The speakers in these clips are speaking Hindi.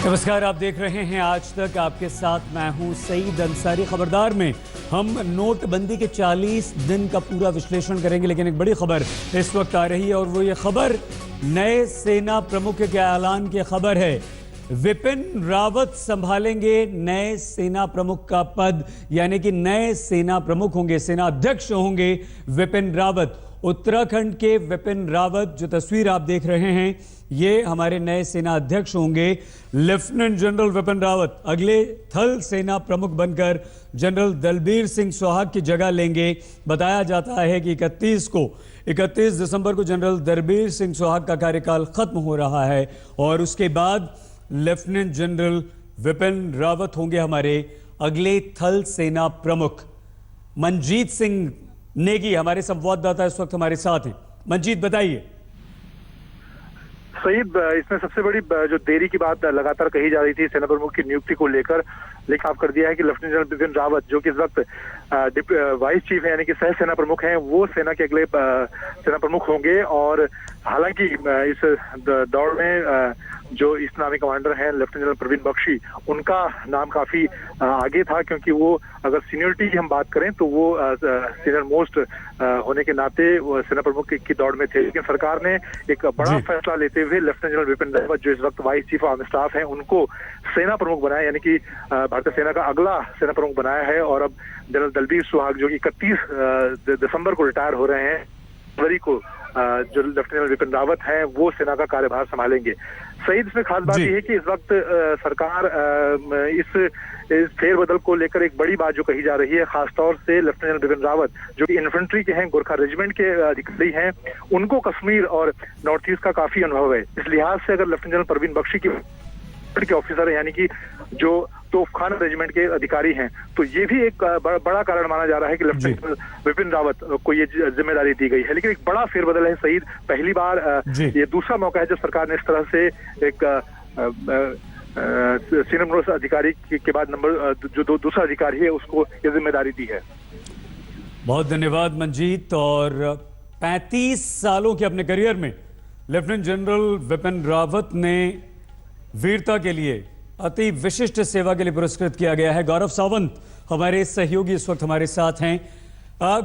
नमस्कार, आप देख रहे हैं आज तक। आपके साथ मैं हूं सईद अंसारी। खबरदार में हम नोटबंदी के 40 दिन का पूरा विश्लेषण करेंगे, लेकिन एक बड़ी खबर इस वक्त आ रही है और वो ये खबर नए सेना प्रमुख के ऐलान की खबर है। विपिन रावत संभालेंगे नए सेना प्रमुख का पद, यानी कि नए सेना प्रमुख होंगे, सेना अध्यक्ष होंगे विपिन रावत। उत्तराखंड के विपिन रावत, जो तस्वीर आप देख रहे हैं, ये हमारे नए सेना अध्यक्ष होंगे। लेफ्टिनेंट जनरल विपिन रावत अगले थल सेना प्रमुख बनकर जनरल दलबीर सिंह सुहाग की जगह लेंगे। बताया जाता है कि 31 दिसंबर को जनरल दलबीर सिंह सुहाग का कार्यकाल खत्म हो रहा है और उसके बाद लेफ्टिनेंट जनरल विपिन रावत होंगे हमारे अगले थल सेना प्रमुख। मनजीत सिंह नेगी हमारे संवाददाता इस वक्त हमारे साथ हैं। मनजीत, बताइए। सईद, इसमें सबसे बड़ी जो देरी की बात लगातार कही जा रही थी सेना प्रमुख की नियुक्ति को लेकर, लेकिन आप कर दिया है कि लेफ्टिनेंट जनरल बिपिन रावत, जो कि इस वक्त वाइस चीफ है यानी कि सह सेना प्रमुख हैं, वो सेना के अगले सेना प्रमुख होंगे। और हालांकि इस दौड़ में जो ईस्ट आर्मी कमांडर हैं लेफ्टिनेंट जनरल प्रवीण बख्शी, उनका नाम काफी आगे था, क्योंकि वो अगर सीनियरिटी की हम बात करें तो वो सीनियर मोस्ट होने के नाते वो सेना प्रमुख की दौड़ में थे। लेकिन सरकार ने एक बड़ा फैसला लेते हुए लेफ्टिनेंट जनरल बिपिन रावत, जो इस वक्त वाइस चीफ आर्मी स्टाफ हैं, उनको सेना प्रमुख बनाया, यानी कि भारतीय सेना का अगला सेना प्रमुख बनाया है। और अब जनरल दलबीर सुहाग, जो कि 31 दिसंबर को रिटायर हो रहे हैं, जनवरी को जो लेफ्टिनेंट विपिन रावत हैं वो सेना का कार्यभार संभालेंगे। सईद, इसमें खास बात यह है कि इस वक्त सरकार इस फेरबदल को लेकर एक बड़ी बात जो कही जा रही है, खासतौर से लेफ्टिनेंट जनरल बिपिन रावत, जो कि इन्फेंट्री के हैं, गोरखा रेजिमेंट के अधिकारी हैं, उनको कश्मीर और नॉर्थ ईस्ट का काफी अनुभव है। इस लिहाज से अगर लेफ्टिनेंट जनरल प्रवीण बख्शी के ऑफिसर है, यानी कि जो तोपखाना रेजिमेंट के अधिकारी हैं, तो ये भी एक बड़ा कारण माना जा रहा है कि लेफ्टिनेंट जनरल विपिन रावत को ये जिम्मेदारी दी गई है। लेकिन एक बड़ा फेरबदल है सईद, पहली बार ये दूसरा मौका है जब सरकार ने इस तरह से एक सीनियर मोस्ट अधिकारी के बाद जो दूसरा अधिकारी है उसको ये जिम्मेदारी दी है। बहुत धन्यवाद मनजीत। और 35 सालों के अपने करियर में लेफ्टिनेंट जनरल विपिन रावत ने वीरता के लिए, अति विशिष्ट सेवा के लिए पुरस्कृत किया गया है। गौरव सावंत हमारे सहयोगी इस वक्त हमारे साथ हैं।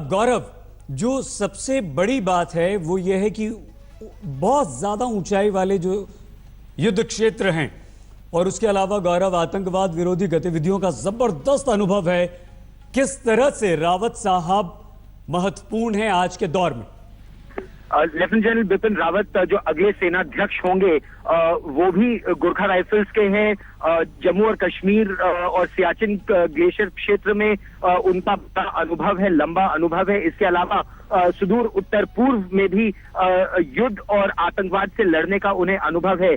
गौरव, जो सबसे बड़ी बात है वो ये है कि बहुत ज्यादा ऊंचाई वाले जो युद्ध क्षेत्र हैं और उसके अलावा गौरव, आतंकवाद विरोधी गतिविधियों का जबरदस्त अनुभव है। किस तरह से रावत साहब महत्वपूर्ण हैं आज के दौर में? लेफ्टिनेंट जनरल बिपिन रावत जो अगले सेनाध्यक्ष होंगे वो भी गोरखा राइफल्स के हैं। जम्मू और कश्मीर और सियाचिन ग्लेशियर क्षेत्र में उनका बड़ा अनुभव है, लंबा अनुभव है। इसके अलावा सुदूर उत्तर पूर्व में भी युद्ध और आतंकवाद से लड़ने का उन्हें अनुभव है।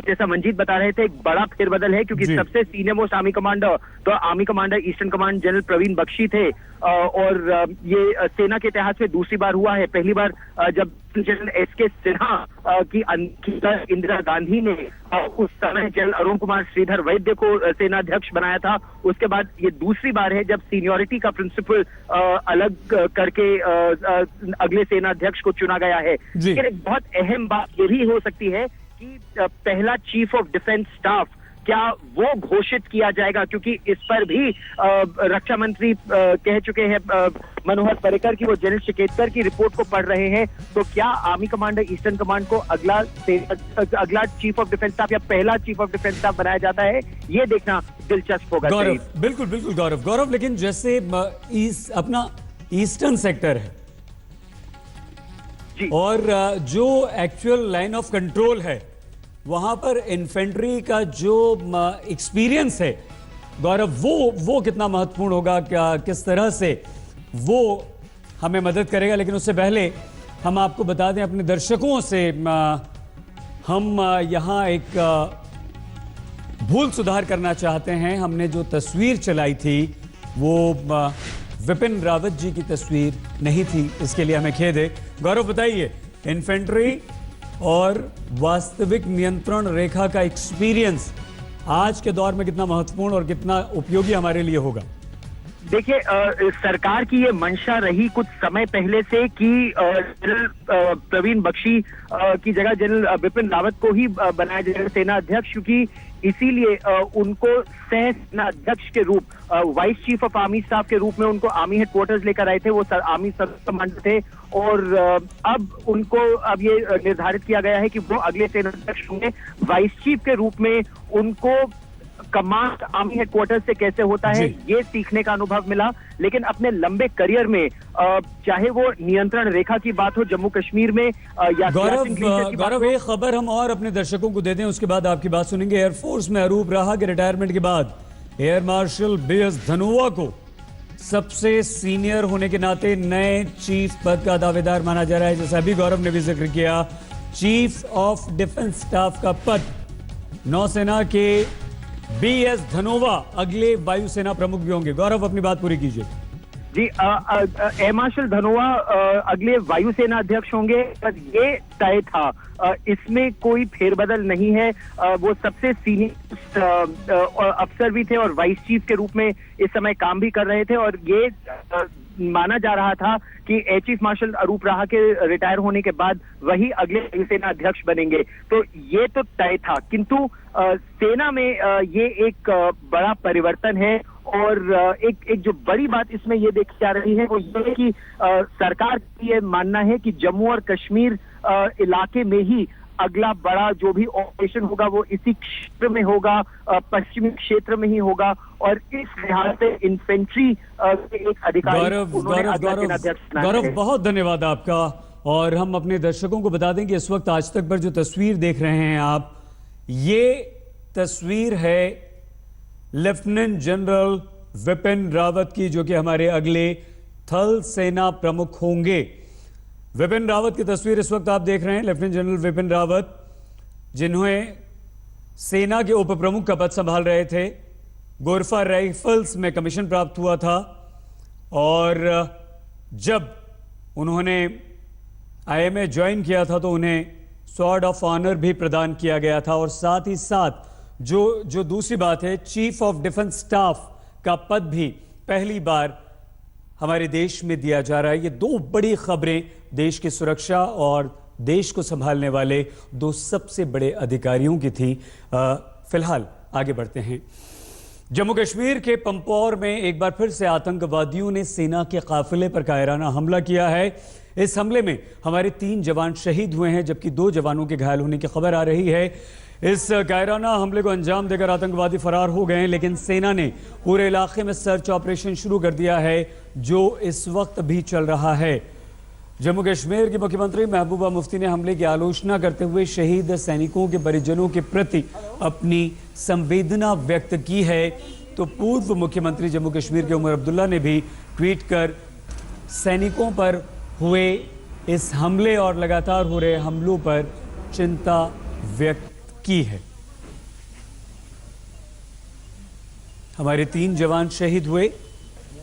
जैसा मंजीत बता रहे थे, एक बड़ा फेरबदल है, क्योंकि सबसे सीनियर मोस्ट आर्मी कमांडर तो army commander eastern command general Praveen Bakshi थे। और ये सेना के इतिहास में दूसरी बार हुआ है। पहली बार जब जनरल एस.के. सिन्हा की इंदिरा गांधी ने उस समय जनरल अरुण कुमार श्रीधर वैद्य को सेनाध्यक्ष बनाया था। उसके बाद ये दूसरी बार है जब सीनियरिटी का प्रिंसिपल अलग करके अगले सेनाध्यक्ष को चुना गया है। लेकिन एक बहुत अहम बात ये भी हो सकती है कि पहला चीफ ऑफ डिफेंस स्टाफ क्या वो घोषित किया जाएगा, क्योंकि इस पर भी रक्षा मंत्री कह चुके हैं मनोहर पर्रिकर की वो जनरल शिकेतकर की रिपोर्ट को पढ़ रहे हैं। तो क्या आर्मी कमांडर ईस्टर्न कमांड को अगला चीफ ऑफ डिफेंस स्टाफ या पहला चीफ ऑफ डिफेंस स्टाफ बनाया जाता है, ये देखना दिलचस्प होगा। गौरव, बिल्कुल बिल्कुल गौरव, लेकिन जैसे अपना ईस्टर्न सेक्टर है और जो एक्चुअल लाइन ऑफ कंट्रोल है, वहां पर इन्फेंट्री का जो एक्सपीरियंस है गौरव, वो कितना महत्वपूर्ण होगा, क्या किस तरह से वो हमें मदद करेगा। लेकिन उससे पहले हम आपको बता दें अपने दर्शकों से, हम यहाँ एक भूल सुधार करना चाहते हैं। हमने जो तस्वीर चलाई थी वो विपिन रावत जी की तस्वीर नहीं थी, इसके लिए हमें खेद है। गौरव, बताइए, इन्फेंट्री और वास्तविक नियंत्रण रेखा का एक्सपीरियंस आज के दौर में कितना महत्वपूर्ण और कितना उपयोगी हमारे लिए होगा? देखिए, सरकार की ये मंशा रही कुछ समय पहले से कि जनरल प्रवीण बख्शी की जगह जनरल बिपिन रावत को ही बनाया जाएगा सेना अध्यक्ष, क्योंकि इसीलिए उनको सह सेना अध्यक्ष के रूप, vice chief of army staff के रूप में उनको आर्मी हेडक्वार्टर्स लेकर आए थे। वो आर्मी सब कमांडर थे और अब उनको अब ये निर्धारित किया गया है कि वो अगले सेना अध्यक्ष होंगे। वाइस चीफ के रूप में उनको कमांड आर्मी हेडक्वार्टर से कैसे होता है ये सीखने का अनुभव मिला, लेकिन अपने लंबे करियर में चाहे वो नियंत्रण रेखा की बात हो जम्मू कश्मीर में या गौरव एक खबर हम और अपने दर्शकों को दे दें, उसके बाद आपकी बात सुनेंगे। एयरफोर्स में अरूप रहा के रिटायरमेंट के बाद एयर मार्शल BS धनोआ को सबसे सीनियर होने के नाते नए चीफ पद का दावेदार माना जा रहा है। जैसा अभी गौरव ने भी जिक्र किया, चीफ ऑफ डिफेंस स्टाफ का पद नौसेना के BS धनोआ अगले वायुसेना प्रमुख भी होंगे। गौरव अपनी बात पूरी कीजिए। जी, एयर मार्शल धनोआ अगले वायुसेना अध्यक्ष होंगे, पर ये तय था, इसमें कोई फेरबदल नहीं है। वो सबसे सीनियर अफसर भी थे और वाइस चीफ के रूप में इस समय काम भी कर रहे थे और ये माना जा रहा था कि एयर चीफ मार्शल अरूप रहा के रिटायर होने के बाद वही अगले वायुसेना अध्यक्ष बनेंगे, तो ये तो तय था। किंतु सेना में ये एक बड़ा परिवर्तन है और एक जो बड़ी बात इसमें ये देखी जा रही है वो ये है कि सरकार का ये मानना है कि जम्मू और कश्मीर इलाके में ही अगला बड़ा जो भी ऑपरेशन होगा वो इसी क्षेत्र में होगा, पश्चिमी क्षेत्र में ही होगा और इस लिहाज से इन्फेंट्री के एक अधिकारी गौरव बहुत धन्यवाद आपका। और हम अपने दर्शकों को बता दें कि इस वक्त आज तक पर जो तस्वीर देख रहे हैं आप, ये तस्वीर है लेफ्टिनेंट जनरल विपिन रावत की, जो कि हमारे अगले थल सेना प्रमुख होंगे। विपिन रावत की तस्वीर इस वक्त आप देख रहे हैं। लेफ्टिनेंट जनरल विपिन रावत, जिन्होंने सेना के उप प्रमुख का पद संभाल रहे थे, गोरफा राइफल्स में कमीशन प्राप्त हुआ था और जब उन्होंने IMA ज्वाइन किया था तो उन्हें स्वॉर्ड ऑफ ऑनर भी प्रदान किया गया था। और साथ ही साथ जो दूसरी बात है, चीफ ऑफ डिफेंस स्टाफ का पद भी पहली बार हमारे देश में दिया जा रहा है। ये दो बड़ी खबरें देश की सुरक्षा और देश को संभालने वाले दो सबसे बड़े अधिकारियों की थी। फिलहाल आगे बढ़ते हैं। जम्मू कश्मीर के पंपोर में एक बार फिर से आतंकवादियों ने सेना के काफिले पर कायराना हमला किया है। इस हमले में हमारे 3 जवान शहीद हुए हैं, जबकि 2 जवानों के घायल होने की खबर आ रही है। इस कायराना हमले को अंजाम देकर आतंकवादी फरार हो गए हैं, लेकिन सेना ने पूरे इलाके में सर्च ऑपरेशन शुरू कर दिया है, जो इस वक्त भी चल रहा है। जम्मू कश्मीर की मुख्यमंत्री महबूबा मुफ्ती ने हमले की आलोचना करते हुए शहीद सैनिकों के परिजनों के प्रति अपनी संवेदना व्यक्त की है। तो पूर्व मुख्यमंत्री जम्मू कश्मीर के उमर अब्दुल्ला ने भी ट्वीट कर सैनिकों पर हुए इस हमले और लगातार हो रहे हमलों पर चिंता व्यक्त की है। हमारे 3 जवान शहीद हुए,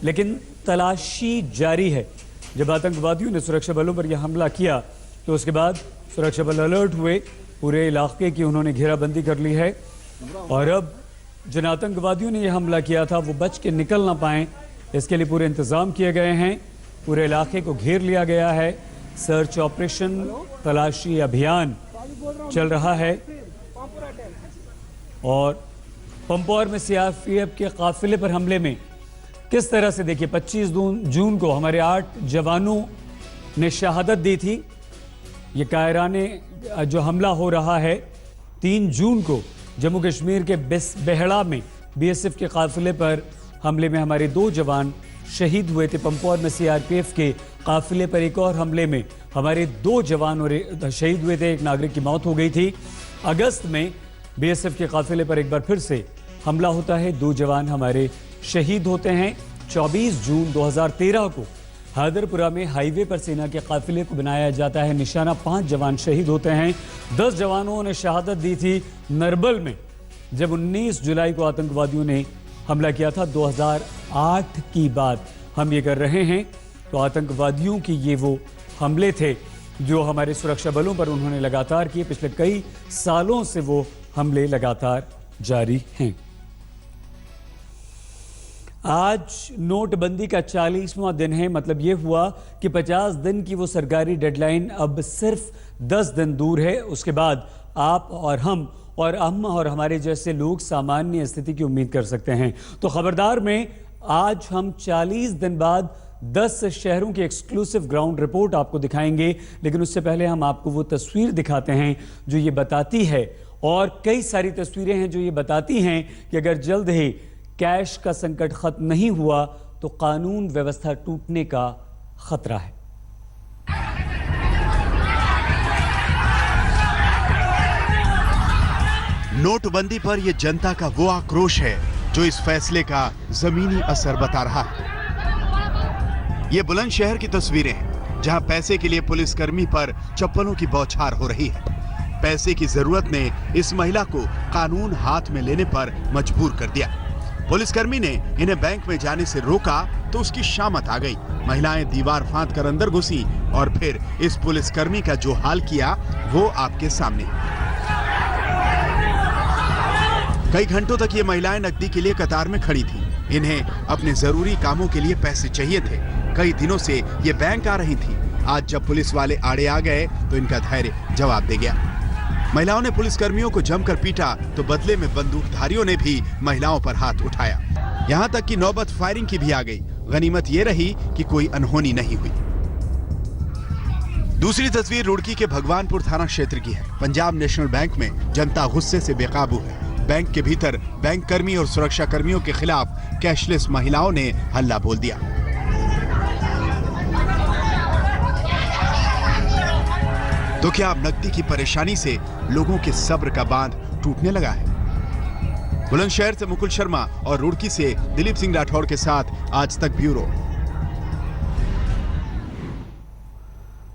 लेकिन तलाशी जारी है। जब आतंकवादियों ने सुरक्षा बलों पर यह हमला किया तो उसके बाद सुरक्षा बल अलर्ट हुए, पूरे इलाके की उन्होंने घेराबंदी कर ली है और अब जिन आतंकवादियों ने यह हमला किया था वो बच के निकल ना पाए, इसके लिए पूरे इंतजाम किए गए हैं। पूरे इलाके को घेर लिया गया है। सर्च ऑपरेशन, तलाशी अभियान चल रहा है और पंपोर में CRPF के काफिले पर हमले में किस तरह से, देखिए 25 जून को हमारे 8 जवानों ने शहादत दी थी। ये कायराने जो हमला हो रहा है 3 जून को जम्मू कश्मीर के बेहड़ा में BSF के काफिले पर हमले में हमारे 2 जवान शहीद हुए थे। पंपोर में CRPF के काफिले पर एक और हमले में हमारे 2 जवान और शहीद हुए थे, एक नागरिक की मौत हो गई थी। अगस्त में BSF के काफिले पर एक बार फिर से हमला होता है, 2 जवान हमारे शहीद होते हैं। 24 जून 2013 को हैदरपुरा में हाईवे पर सेना के काफिले को बनाया जाता है निशाना, 5 जवान शहीद होते हैं। 10 जवानों ने शहादत दी थी नरबल में, जब 19 जुलाई को आतंकवादियों ने हमला किया था। 2008 की बात हम ये कर रहे हैं। तो आतंकवादियों की ये वो हमले थे जो हमारे सुरक्षा बलों पर उन्होंने लगातार किए। पिछले कई सालों से वो हमले लगातार जारी हैं। आज नोटबंदी का 40वां दिन है। मतलब ये हुआ कि 50 दिन की वो सरकारी डेडलाइन अब सिर्फ 10 दिन दूर है। उसके बाद आप और हम और हमारे जैसे लोग सामान्य स्थिति की उम्मीद कर सकते हैं। तो खबरदार में आज हम 40 दिन बाद 10 शहरों की एक्सक्लूसिव ग्राउंड रिपोर्ट आपको दिखाएंगे, लेकिन उससे पहले हम आपको वो तस्वीर दिखाते हैं जो ये बताती है, और कई सारी तस्वीरें हैं जो ये बताती हैं कि अगर जल्द ही कैश का संकट खत्म नहीं हुआ तो कानून व्यवस्था टूटने का खतरा है। नोटबंदी पर यह जनता का वो आक्रोश है जो इस फैसले का जमीनी असर बता रहा है। ये बुलंदशहर की तस्वीरें हैं जहां पैसे के लिए पुलिसकर्मी पर चप्पलों की बौछार हो रही है। पैसे की जरूरत ने इस महिला को कानून हाथ में लेने पर मजबूर कर दिया। पुलिसकर्मी ने इन्हें बैंक में जाने से रोका तो उसकी शामत आ गई। महिलाएं दीवार फांद कर अंदर घुसी और फिर इस पुलिसकर्मी का जो हाल किया वो आपके सामने। कई घंटों तक ये महिलाएं नकदी के लिए कतार में खड़ी थीं। इन्हें अपने जरूरी कामों के लिए पैसे चाहिए थे। कई दिनों से ये बैंक आ रही थीं। आज जब पुलिस वाले आड़े आ गए तो इनका धैर्य जवाब दे गया। महिलाओं ने पुलिसकर्मियों को जमकर पीटा तो बदले में बंदूकधारियों ने भी महिलाओं पर हाथ उठाया। यहां तक कि नौबत फायरिंग की भी आ गई। गनीमत ये रही कि कोई अनहोनी नहीं हुई। दूसरी तस्वीर रुड़की के भगवानपुर थाना क्षेत्र की है। पंजाब नेशनल बैंक में जनता गुस्से से बेकाबू है। बैंक के भीतर बैंक कर्मी और सुरक्षा कर्मियों के खिलाफ कैशलेस महिलाओं ने हल्ला बोल दिया। तो क्या अब नकदी की परेशानी से लोगों के सब्र का बांध टूटने लगा है? बुलंदशहर से मुकुल शर्मा और रुड़की से दिलीप सिंह राठौर के साथ आज तक ब्यूरो।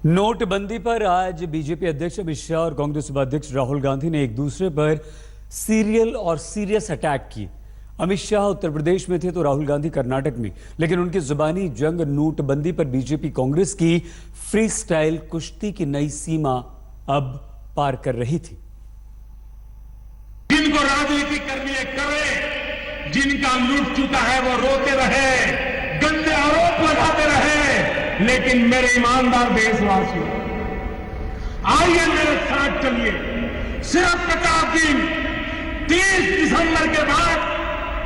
नोटबंदी पर आज बीजेपी अध्यक्ष अमित शाह और कांग्रेस उपाध्यक्ष राहुल गांधी ने एक दूसरे पर सीरियल और सीरियस अटैक किए। अमित शाह उत्तर प्रदेश में थे तो राहुल गांधी कर्नाटक में, लेकिन उनकी जुबानी जंग नोटबंदी पर बीजेपी कांग्रेस की फ्री स्टाइल कुश्ती की नई सीमा अब पार कर रही थी। जिनको राजनीति करनी है करे, जिनका लूट चुका है वो रोते रहे, गंदे आरोप लगाते रहे, लेकिन मेरे ईमानदार देशवासियों, आइए मेरे साथ चलिए। सिर्फ 50 दिन 30 दिसंबर के बाद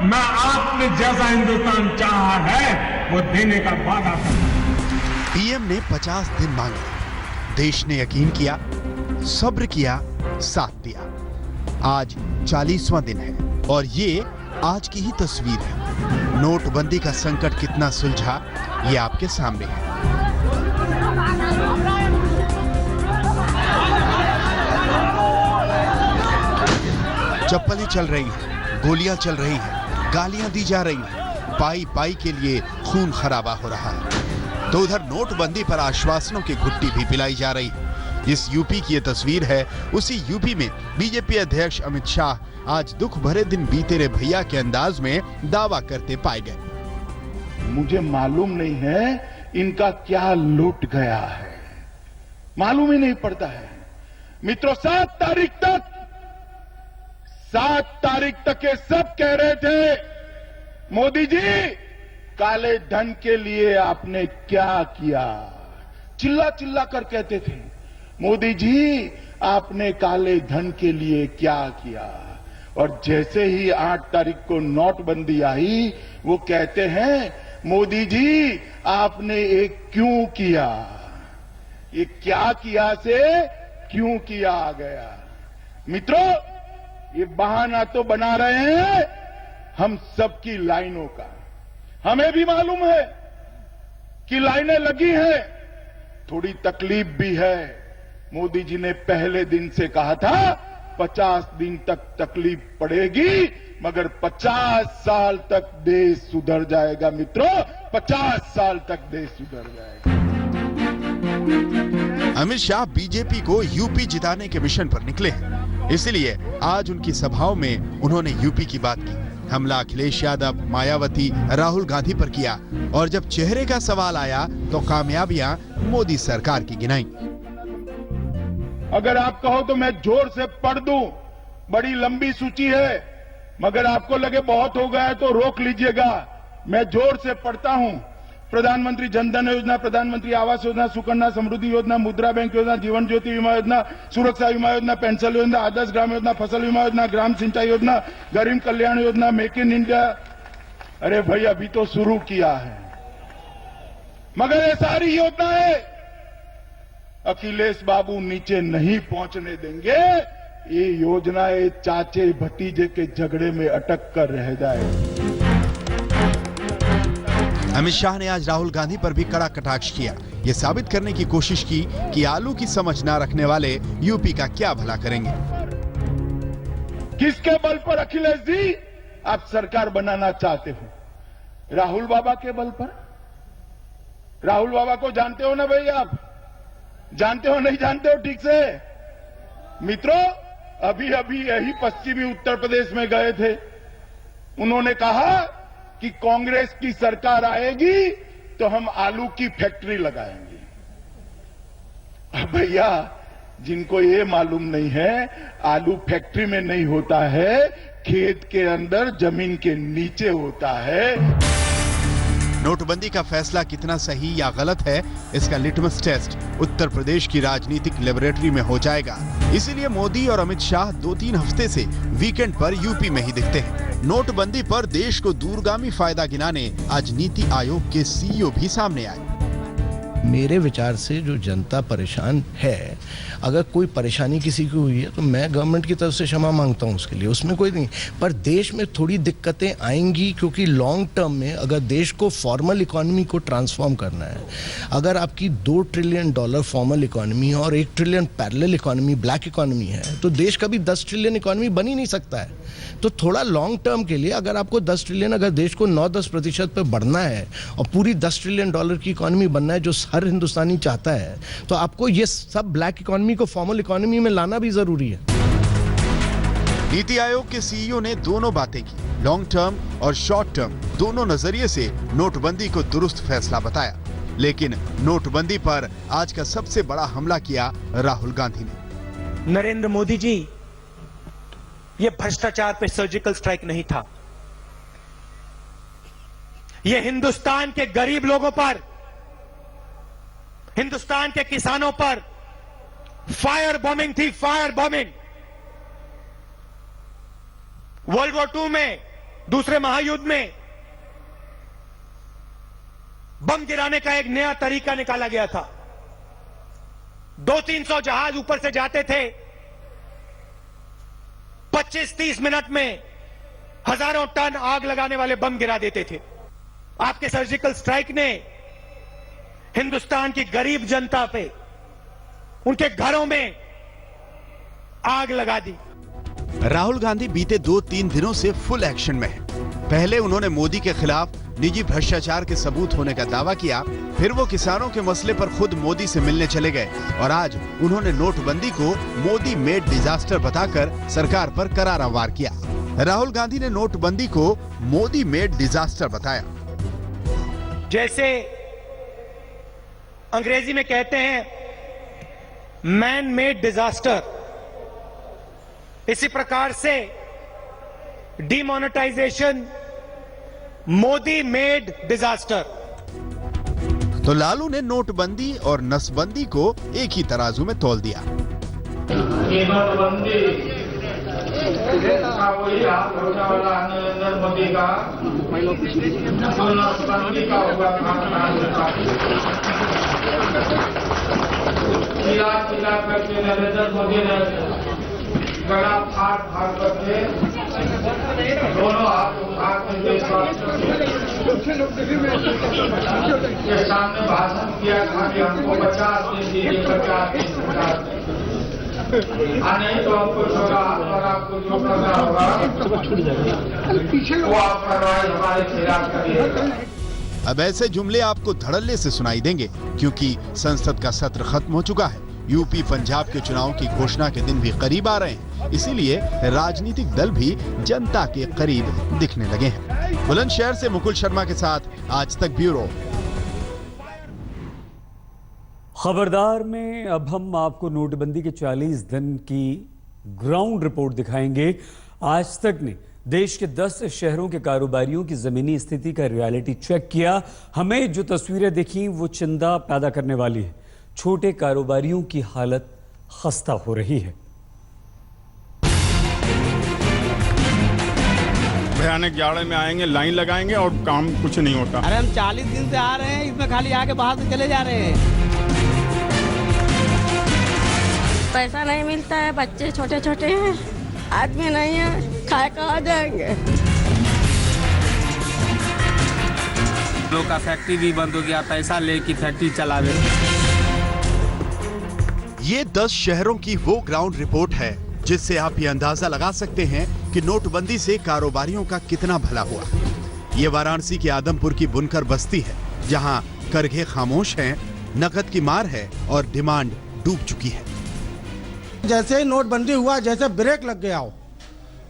मैं आपने जैसा हिंदुस्तान चाहा है वो देने का वादा करता। पीएम ने 50 दिन मांगे। देश ने यकीन किया, सब्र किया, साथ दिया। आज 40वां दिन है और ये आज की ही तस्वीर है। नोटबंदी का संकट कितना सुलझा ये आपके सामने है। चप्पलें चल रही हैं, गोलियां चल रही हैं, गालियां दी जा रही हैं, पाई पाई के लिए खून खराबा हो रहा है। तो उधर नोटबंदी पर आश्वासनों की घुट्टी भी पिलाई जा रही है। इस यूपी की ये तस्वीर है। उसी यूपी में बीजेपी अध्यक्ष अमित शाह आज दुख भरे दिन बीते रे भैया के अंदाज में दावा करते पाए गए। मुझे मालूम नहीं है इनका क्या लूट गया है, मालूम ही नहीं पड़ता है। मित्रों, 7 तारीख तक ये सब कह रहे थे मोदी जी काले धन के लिए आपने क्या किया, चिल्ला चिल्ला कर कहते थे मोदी जी आपने काले धन के लिए क्या किया। और जैसे ही 8 तारीख को नोटबंदी आई वो कहते हैं मोदी जी आपने एक क्यों किया। ये क्या किया से क्यों किया आ गया। मित्रों, ये बहाना तो बना रहे हैं हम सबकी लाइनों का। हमें भी मालूम है कि लाइनें लगी हैं, थोड़ी तकलीफ भी है। मोदी जी ने पहले दिन से कहा था 50 दिन तक तकलीफ पड़ेगी मगर 50 साल तक देश सुधर जाएगा। मित्रों, 50 साल तक देश सुधर जाएगा। अमित शाह बीजेपी को यूपी जिताने के मिशन पर निकले हैं, इसलिए आज उनकी सभाओं में उन्होंने यूपी की बात की। हमला अखिलेश यादव, मायावती, राहुल गांधी पर किया और जब चेहरे का सवाल आया तो कामयाबियां मोदी सरकार की गिनाई। अगर आप कहो तो मैं जोर से पढ़ दूं, बड़ी लंबी सूची है, मगर आपको लगे बहुत हो गया है तो रोक लीजिएगा। मैं जोर से पढ़ता हूं, प्रधानमंत्री जनधन योजना, प्रधानमंत्री आवास योजना, सुकन्या समृद्धि योजना, मुद्रा बैंक योजना, जीवन ज्योति बीमा योजना, सुरक्षा बीमा योजना, पेंशन योजना, आदर्श ग्राम योजना, फसल बीमा योजना, ग्राम सिंचाई योजना, गरीब Kalyan Yojana, make in India. अरे भाई अभी तो शुरू किया है, मगर ये सारी योजनाएं अखिलेश बाबू नीचे नहीं पहुंचने देंगे। ये योजनाएं चाचे भतीजे के झगड़े में अटक कर रह जाए। अमित शाह ने आज राहुल गांधी पर भी कड़ा कटाक्ष किया। ये साबित करने की कोशिश की कि आलू की समझ ना रखने वाले यूपी का क्या भला करेंगे। किसके बल पर अखिलेश जी आप सरकार बनाना चाहते हो? राहुल बाबा के बल पर? राहुल बाबा को जानते हो ना भाई, आप जानते हो नहीं जानते हो ठीक से? मित्रों, अभी अभी यही पश्चिमी उत्तर प्रदेश में गए थे, उन्होंने कहा कि कांग्रेस की सरकार आएगी तो हम आलू की फैक्ट्री लगाएंगे। अब भैया जिनको ये मालूम नहीं है, आलू फैक्ट्री में नहीं होता है, खेत के अंदर जमीन के नीचे होता है। नोटबंदी का फैसला कितना सही या गलत है, इसका लिटमस टेस्ट उत्तर प्रदेश की राजनीतिक लेबोरेटरी में हो जाएगा। इसीलिए मोदी और अमित शाह 2-3 हफ्ते से वीकेंड पर यूपी में ही दिखते हैं। नोटबंदी पर देश को दूरगामी फायदा गिनाने आज नीति आयोग के सीईओ भी सामने आए। मेरे विचार से जो जनता परेशान है, अगर कोई परेशानी किसी को हुई है तो मैं गवर्नमेंट की तरफ से क्षमा मांगता हूं, उसके लिए उसमें कोई नहीं। पर देश में थोड़ी दिक्कतें आएंगी, क्योंकि लॉन्ग टर्म में अगर देश को फॉर्मल इकोनॉमी को ट्रांसफॉर्म करना है, अगर आपकी $2 ट्रिलियन फॉर्मल इकोनॉमी और 1 trillion parallel economy, black economy है, तो देश कभी 10 ट्रिलियन इकोनॉमी बन ही नहीं सकता है। तो थोड़ा लॉन्ग टर्म के लिए अगर आपको 10 ट्रिलियन, अगर देश को 9-10% पे बढ़ना है और पूरी $10 ट्रिलियन की इकोनॉमी बनना है जो हर हिंदुस्तानी चाहता है, तो आपको ये सब ब्लैक इकोनॉमी को फॉर्मल इकोनॉमी में लाना भी जरूरी है। नीति आयोग के सीईओ ने दोनों बातें की, लॉन्ग टर्म और शॉर्ट टर्म दोनों नजरिए से नोटबंदी को दुरुस्त फैसला बताया। लेकिन नोटबंदी पर आज का सबसे बड़ा हमला किया राहुल गांधी ने। नरेंद्र मोदी जी, ये भ्रष्टाचार पे सर्जिकल स्ट्राइक नहीं था, ये हिंदुस्तान के गरीब लोगों पर, हिंदुस्तान के किसानों पर फायर बॉम्बिंग थी, फायर बॉम्बिंग। वर्ल्ड वॉर 2 में, दूसरे महायुद्ध में बम गिराने का एक नया तरीका निकाला गया था। 200-300 जहाज ऊपर से जाते थे, 25-30 मिनट में हजारों टन आग लगाने वाले बम गिरा देते थे। आपके सर्जिकल स्ट्राइक ने हिंदुस्तान की गरीब जनता पे, उनके घरों में आग लगा दी। राहुल गांधी बीते 2-3 दिनों से फुल एक्शन में है। पहले उन्होंने मोदी के खिलाफ निजी भ्रष्टाचार के सबूत होने का दावा किया, फिर वो किसानों के मसले पर खुद मोदी से मिलने चले गए और आज उन्होंने नोटबंदी को मोदी मेड डिजास्टर बताकर सरकार पर करारा वार किया। राहुल गांधी ने नोटबंदी को मोदी मेड डिजास्टर बताया। जैसे अंग्रेजी में कहते हैं मैन मेड डिजास्टर, इसी प्रकार से डिमोनेटाइजेशन मोदी मेड डिजास्टर। तो लालू ने नोटबंदी और नसबंदी को एक ही तराजू में तौल दिया। नोटबंदी का वही हाथ होने वाला नरेंद्र मोदी का, नसबंदी का होगा चिल्ला करके नरेंद्र मोदी ने गला फाड़ फाड़ करके दोनों हाथ उठा के सामने भाषण किया था कि हमको 50 दिन दीजिए, 50 दिन नहीं तो हमको छोड़ा और आपको जो करना होगा वो आप कार्रवाई हमारे खिलाफ करिएगा। अब ऐसे जुमले आपको धड़ल्ले से सुनाई देंगे क्योंकि संसद का सत्र खत्म हो चुका है। यूपी पंजाब के चुनाव की घोषणा के दिन भी करीब आ रहे हैं, इसीलिए राजनीतिक दल भी जनता के करीब दिखने लगे हैं। बुलंदशहर से मुकुल शर्मा के साथ आज तक ब्यूरो। खबरदार में अब हम आपको नोटबंदी के 40 दिन की ग्राउंड रिपोर्ट दिखाएंगे। आज तक ने देश के 10 शहरों के कारोबारियों की जमीनी स्थिति का रियलिटी चेक किया। हमें जो तस्वीरें दिखी वो चिंता पैदा करने वाली है। छोटे कारोबारियों की हालत खस्ता हो रही है। भयानक जाड़े में आएंगे, लाइन लगाएंगे और काम कुछ नहीं होता। अरे हम 40 दिन से आ रहे हैं, इसमें खाली आके बाहर से चले जा रहे हैं। पैसा नहीं मिलता है, बच्चे छोटे छोटे हैं, आदमी नहीं है, खाए कहाँ जाएंगे। लोग का फैक्ट्री भी बंद हो गया, पैसा लेके फैक्ट्री चला रहे। ये 10 शहरों की वो ग्राउंड रिपोर्ट है जिससे आप ये अंदाजा लगा सकते हैं कि नोटबंदी से कारोबारियों का कितना भला हुआ। ये वाराणसी के आदमपुर की बुनकर बस्ती है, जहां करघे खामोश हैं, नकद की मार है और डिमांड डूब चुकी है। जैसे ही नोटबंदी हुआ, जैसे ब्रेक लग गया हो,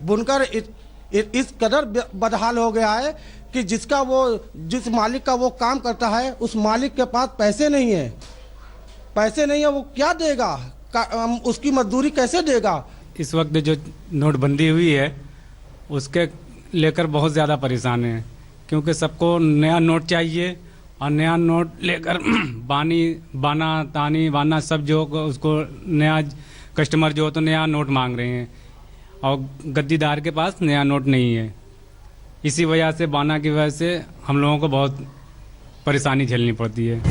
बुनकर इस कदर बदहाल हो गया है कि जिस मालिक का वो काम करता है, उस मालिक के पास पैसे नहीं है, वो क्या देगा, उसकी मजदूरी कैसे देगा। इस वक्त जो नोटबंदी हुई है उसके लेकर बहुत ज़्यादा परेशान हैं, क्योंकि सबको नया नोट चाहिए और नया नोट लेकर बाना सब जो उसको नया कस्टमर जो तो नया नोट मांग रहे हैं और गद्दीदार के पास नया नोट नहीं है। इसी वजह से बाना की वजह से हम लोगों को बहुत परेशानी झेलनी पड़ती है।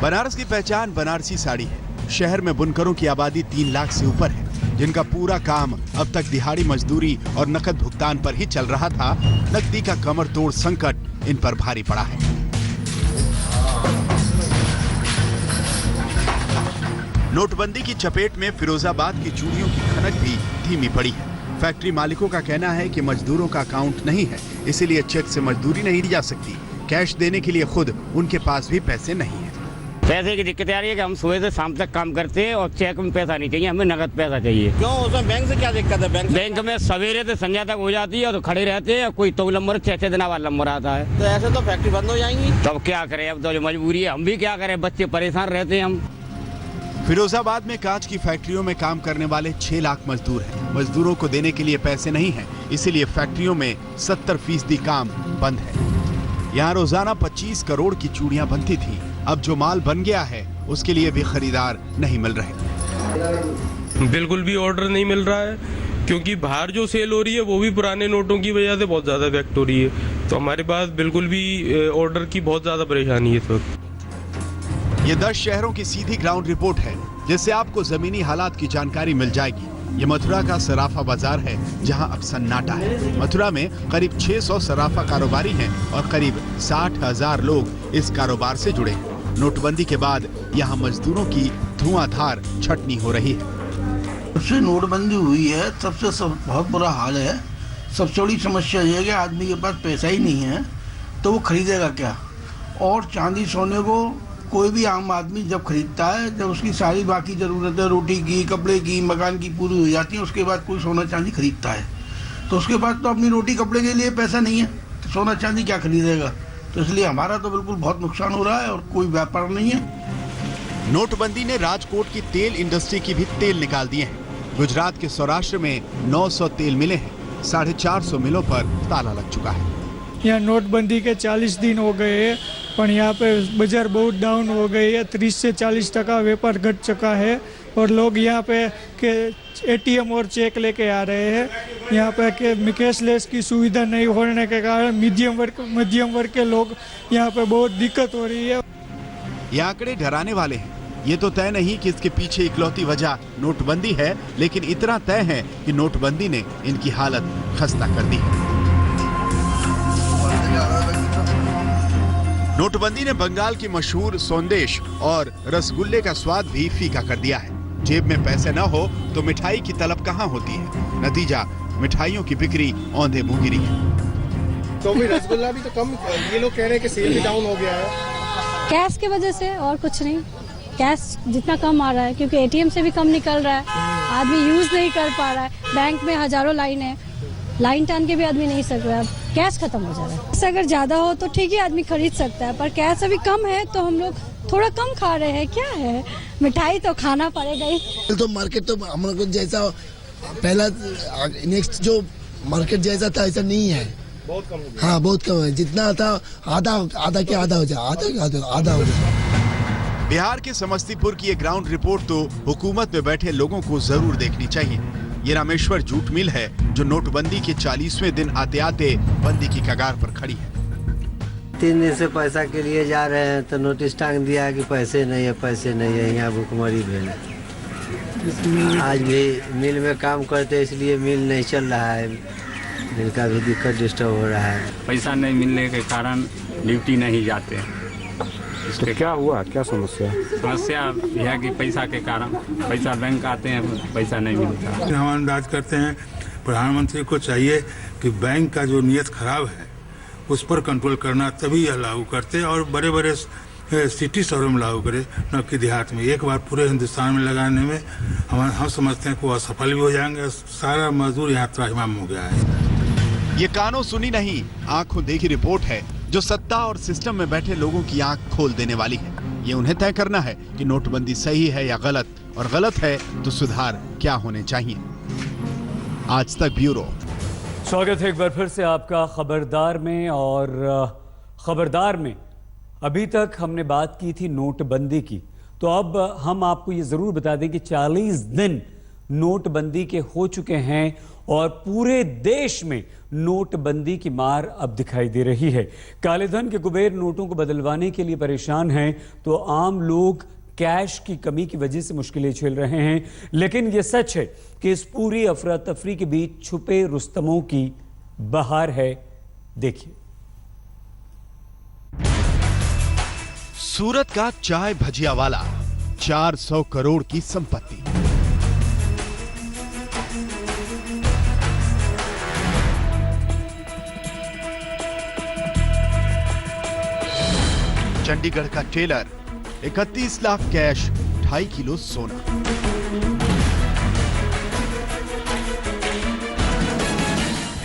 बनारस की पहचान बनारसी साड़ी है। शहर में बुनकरों की आबादी 3 लाख से ऊपर है, जिनका पूरा काम अब तक दिहाड़ी मजदूरी और नकद भुगतान पर ही चल रहा था। नकदी का कमर तोड़ संकट इन पर भारी पड़ा है। नोटबंदी की चपेट में फिरोजाबाद की चूड़ियों की खनक भी धीमी पड़ी है। फैक्ट्री मालिकों का कहना है कि मजदूरों का अकाउंट नहीं है, इसीलिए चेक से मजदूरी नहीं दी जा सकती। कैश देने के लिए खुद उनके पास भी पैसे नहीं है। पैसे की दिक्कत आ रही है कि हम सुबह से शाम तक काम करते हैं और चेक में पैसा नहीं चाहिए, हमें नगद पैसा चाहिए। क्यों, उसमें बैंक से क्या दिक्कत है? बैंक में सवेरे से संध्या तक हो जाती है तो खड़े रहते हैं, कोई तो नंबर 6 दिन वाला नंबर आता है। तो ऐसे तो फैक्ट्री बंद हो जाएंगी। तब क्या करें, अब तो जो मजबूरी है, हम भी क्या करें, बच्चे परेशान रहते हैं। हम फिरोजाबाद में कांच की फैक्ट्रियों में काम करने वाले 6 लाख मजदूर हैं। मजदूरों को देने के लिए पैसे नहीं हैं, इसीलिए फैक्ट्रियों में 70% काम बंद है। यहाँ रोजाना 25 करोड़ की चूड़ियां बनती थी। अब जो माल बन गया है उसके लिए भी खरीदार नहीं मिल रहे। बिल्कुल भी ऑर्डर नहीं मिल रहा है, क्योंकि बाहर जो सेल हो रही है वो भी पुराने नोटों की वजह से बहुत ज्यादा इफेक्ट हो रही है। तो हमारे पास बिल्कुल भी ऑर्डर की बहुत ज्यादा परेशानी है इस वक्त। ये 10 शहरों की सीधी ग्राउंड रिपोर्ट है, जिससे आपको जमीनी हालात की जानकारी मिल जाएगी। ये मथुरा का सराफा बाजार है, जहां अब सन्नाटा है। मथुरा में करीब 600 सराफा कारोबारी हैं और करीब 60,000 लोग इस कारोबार से जुड़े हैं। नोटबंदी के बाद यहाँ मजदूरों की धुआंधार छटनी हो रही है। सबसे नोटबंदी हुई है, बहुत बुरा हाल है। सबसे बड़ी समस्या ये है कि आदमी के पास पैसा ही नहीं है तो वो खरीदेगा क्या। और चांदी सोने को कोई भी आम आदमी जब खरीदता है, जब उसकी सारी बाकी ज़रूरतें रोटी की, कपड़े की, मकान की पूरी हो जाती है, उसके बाद कोई सोना चांदी खरीदता है। तो उसके बाद तो अपनी रोटी कपड़े के लिए पैसा नहीं है, तो सोना चांदी क्या खरीदेगा। तो इसलिए हमारा तो बिल्कुल बहुत नुकसान हो रहा है और कोई व्यापार नहीं है। नोटबंदी ने राजकोट की तेल इंडस्ट्री की भी तेल निकाल दिए हैं। गुजरात के सौराष्ट्र में 900 तेल मिले हैं। 450 मिलों पर ताला लग चुका है। यहाँ नोटबंदी के 40 दिन हो गए हैं, पर यहाँ पे बाजार बहुत डाउन हो गई है। 30 से 40% व्यापार घट चुका है और लोग यहाँ पे के ATM और चेक लेके आ रहे हैं। यहाँ पे के कैशलेस की सुविधा नहीं होने के कारण मध्यम वर्ग के लोग यहाँ पे बहुत दिक्कत हो रही है। ये आंकड़े डराने वाले हैं। ये तो तय नहीं कि इसके पीछे इकलौती वजह नोटबंदी है, लेकिन इतना तय है कि नोटबंदी ने इनकी हालत खस्ता कर दी है। नोटबंदी ने बंगाल की मशहूर संदेश और रसगुल्ले का स्वाद भी फीका कर दिया है। जेब में पैसे न हो तो मिठाई की तलब कहाँ होती है। नतीजा, मिठाइयों की बिक्री औंधे मुंह गिरी है। तो भी रसगुल्ला भी तो कम, ये लोग कह रहे हैं कि सेल भी डाउन हो गया है। कैश की वजह से और कुछ नहीं, कैश जितना कम आ रहा है, क्योंकि ATM से भी कम निकल रहा है, आदमी यूज नहीं कर पा रहा है। बैंक में हजारों लाइन है, लाइन टान के भी आदमी नहीं सक रहा है, कैश खत्म हो जा रहा है। अगर ज्यादा हो तो ठीक है, आदमी खरीद सकता है, पर कैश अभी कम है तो हम लोग थोड़ा कम खा रहे हैं। क्या है, मिठाई तो खाना पड़ेगा ही। तो मार्केट तो हम लोग जैसा पहला नेक्स्ट जो मार्केट जैसा था ऐसा नहीं है, बहुत कम हो गया। हाँ बहुत कम है, जितना था आधा के आधा हो जाए, आधा हो जाए। बिहार के समस्तीपुर की ये ग्राउंड रिपोर्ट तो हुकूमत में बैठे लोगों को जरूर देखनी चाहिए। ये रामेश्वर जूट मिल है जो नोटबंदी के 40वें दिन आते आते बंदी की कगार पर खड़ी है। 3 दिन से पैसा के लिए जा रहे हैं तो नोटिस टांग दिया कि पैसे नहीं है, यहाँ भुखमरी भेल है। आज भी मिल में काम करते इसलिए मिल नहीं चल रहा है, मिल का भी दिक्कत डिस्टर्ब हो रहा है। पैसा नहीं मिलने के कारण ड्यूटी नहीं जाते हैं। तो क्या हुआ, क्या समस्या यह कि पैसा के कारण, पैसा बैंक आते हैं, पैसा नहीं मिलता। हम अंदाज करते हैं प्रधानमंत्री को चाहिए कि बैंक का जो नियत खराब है उस पर कंट्रोल करना, तभी यह लागू करते और बड़े बड़े सिटी शहरों में लागू करे, न कि देहात में। एक बार पूरे हिंदुस्तान में लगाने में हम समझते हैं कि वो असफल भी हो जाएंगे। सारा मजदूर यहाँ त्राहिमाम हो गया है। ये कानों सुनी नहीं, आंखों देखी रिपोर्ट है जो सत्ता और सिस्टम में बैठे लोगों की आंख खोल देने वाली है। ये उन्हें तय करना है कि नोटबंदी सही है या गलत, और गलत है तो सुधार क्या होने चाहिए। आज तक ब्यूरो। स्वागत है एक बार फिर से आपका खबरदार में। और खबरदार में अभी तक हमने बात की थी नोटबंदी की, तो अब हम आपको ये जरूर बता दें कि 40 दिन नोटबंदी के हो चुके हैं और पूरे देश में नोटबंदी की मार अब दिखाई दे रही है। काले धन के कुबेर नोटों को बदलवाने के लिए परेशान हैं, तो आम लोग कैश की कमी की वजह से मुश्किलें झेल रहे हैं। लेकिन यह सच है कि इस पूरी अफरा तफरी के बीच छुपे रुस्तमों की बहार है। देखिए, सूरत का चाय भजिया वाला, 400 करोड़ की संपत्ति। चंडीगढ़ का टेलर, 31 लाख कैश, 2.5 किलो सोना।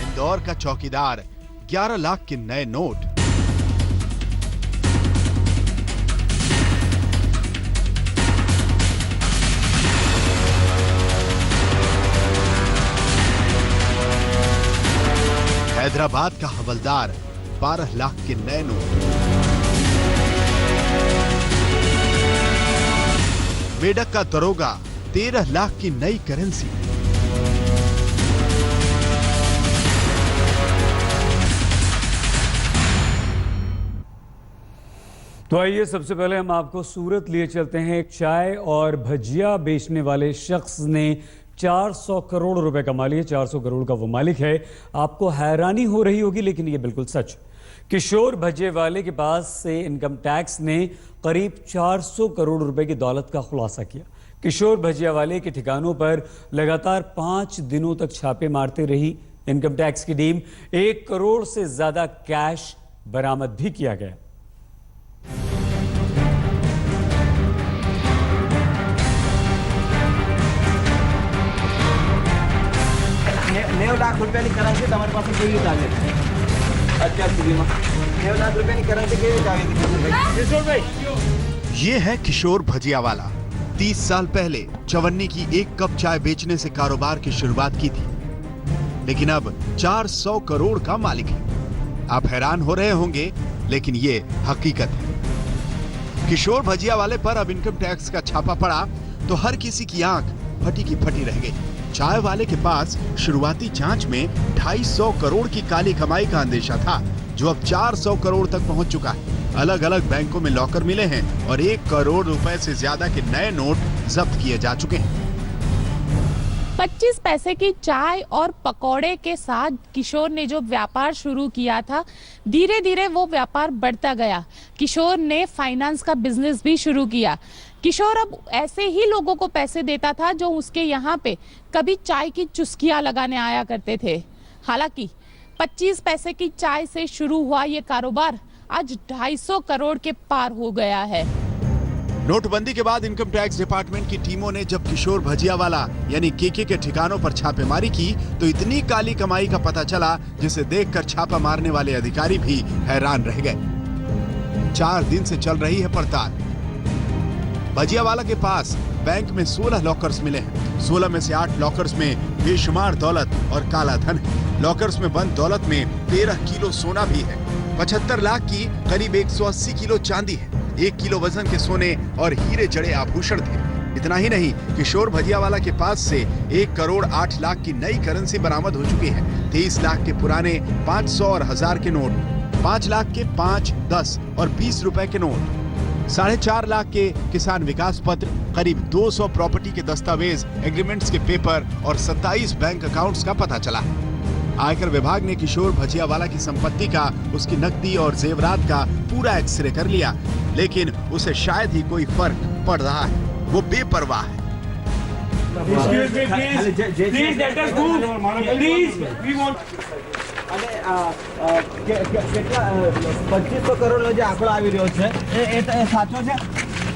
इंदौर का चौकीदार, 11 लाख के नए नोट। हैदराबाद का हवलदार, 12 लाख के नए नोट। मेडक का दरोगा, 13 लाख की नई करेंसी। तो आइए सबसे पहले हम आपको सूरत लिए चलते हैं। एक चाय और भजिया बेचने वाले शख्स ने 400 करोड़ रुपए कमा लिए। 400 करोड़ का वो मालिक है। आपको हैरानी हो रही होगी, लेकिन ये बिल्कुल सच। किशोर भजिया वाले के पास से इनकम टैक्स ने करीब 400 करोड़ रुपए की दौलत का खुलासा किया। किशोर भजिया वाले के ठिकानों पर लगातार 5 दिनों तक छापे मारते रही इनकम टैक्स की टीम। 1 करोड़ से ज्यादा कैश बरामद भी किया गया। 9 લાખ રૂપિયાની કરન્સી તમારી પાસે કેવી રીતે આવે છે અત્યાર સુધીમાં? 9 લાખ રૂપિયાની કરન્સી કેવી રીતે આવી હતી કિશોર ભાઈ? ये है किशोर भजिया वाला। 30 साल पहले चवन्नी की 1 कप चाय बेचने से कारोबार की शुरुआत की थी, लेकिन अब 400 करोड़ का मालिक है। आप हैरान हो रहे होंगे, लेकिन ये हकीकत है। किशोर भजिया वाले पर अब इनकम टैक्स का छापा पड़ा तो हर किसी की आंख फटी की फटी रह गई। चाय वाले के पास शुरुआती जांच में 250 करोड़ की काली कमाई का अंदेशा था, जो अब 400 करोड़ तक पहुंच चुका है। अलग अलग बैंकों में लॉकर मिले हैं और 1 करोड़ रुपए से ज्यादा के नए नोट जब्त किए जा चुके हैं। 25 पैसे की चाय और पकौड़े के साथ किशोर ने जो व्यापार शुरू किया था, धीरे धीरे वो व्यापार बढ़ता गया। किशोर ने फाइनेंस का बिजनेस भी शुरू किया। किशोर अब ऐसे ही लोगों को पैसे देता था जो उसके यहाँ पे कभी चाय की चुस्कियां लगाने आया करते थे। हालांकि 25 पैसे की चाय से शुरू हुआ ये कारोबार आज 250 करोड़ के पार हो गया है। नोटबंदी के बाद इनकम टैक्स डिपार्टमेंट की टीमों ने जब किशोर भजिया वाला यानी केके के ठिकानों पर छापेमारी की तो इतनी काली कमाई का पता चला, जिसे देखकर छापा मारने वाले अधिकारी भी हैरान रह गए। 4 दिन से चल रही है पड़ताल। भजियावाला के पास बैंक में 16 लॉकर्स मिले हैं। 16 में से 8 लॉकर्स में बेशुमार दौलत और काला धन है। लॉकर्स में बंद दौलत में 13 किलो सोना भी है। 75 लाख की करीब 180 किलो चांदी है। 1 किलो वजन के सोने और हीरे जड़े आभूषण थे। इतना ही नहीं, किशोर भजियावाला के पास से 1 करोड़ 8 लाख की नई करेंसी बरामद हो चुकी है। 23 लाख के पुराने 500 और 1000 के नोट, 5 लाख के 5, 10 और 20 रुपए के नोट, 4.5 लाख के किसान विकास पत्र, करीब 200 प्रॉपर्टी के दस्तावेज, एग्रीमेंट्स के पेपर और 27 बैंक अकाउंट्स का पता चला है। आयकर विभाग ने किशोर भजियावाला की संपत्ति का, उसकी नकदी और जेवरात का पूरा एक्सरे कर लिया, लेकिन उसे शायद ही कोई फर्क पड़ रहा है। वो बेपरवाह है। કેટલા 2500 કરોડનો જે આંકડો આવી રહ્યો છે એ સાચો છે?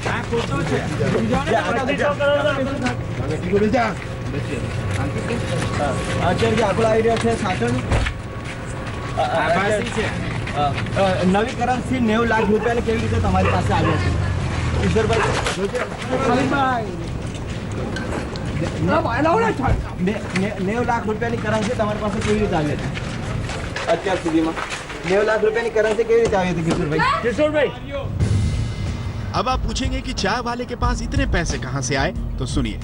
આ ખોટો છે. અત્યારે જે આંકડો આવી રહ્યો છે સાચો નવી કરન્સી 90 લાખ રૂપિયાની કેવી રીતે તમારી પાસે આવ્યા છે? ઈશ્વરભાઈ 90 લાખ રૂપિયાની કરન્સી તમારી પાસે કેવી રીતે આવી હતી અત્યાર સુધીમાં? 90 લાખ રૂપિયાની કરન્સી કેવી રીતે આવી હતી કિશોરભાઈ? अब आप पूछेंगे कि चाय वाले के पास इतने पैसे कहां से आए, तो सुनिए।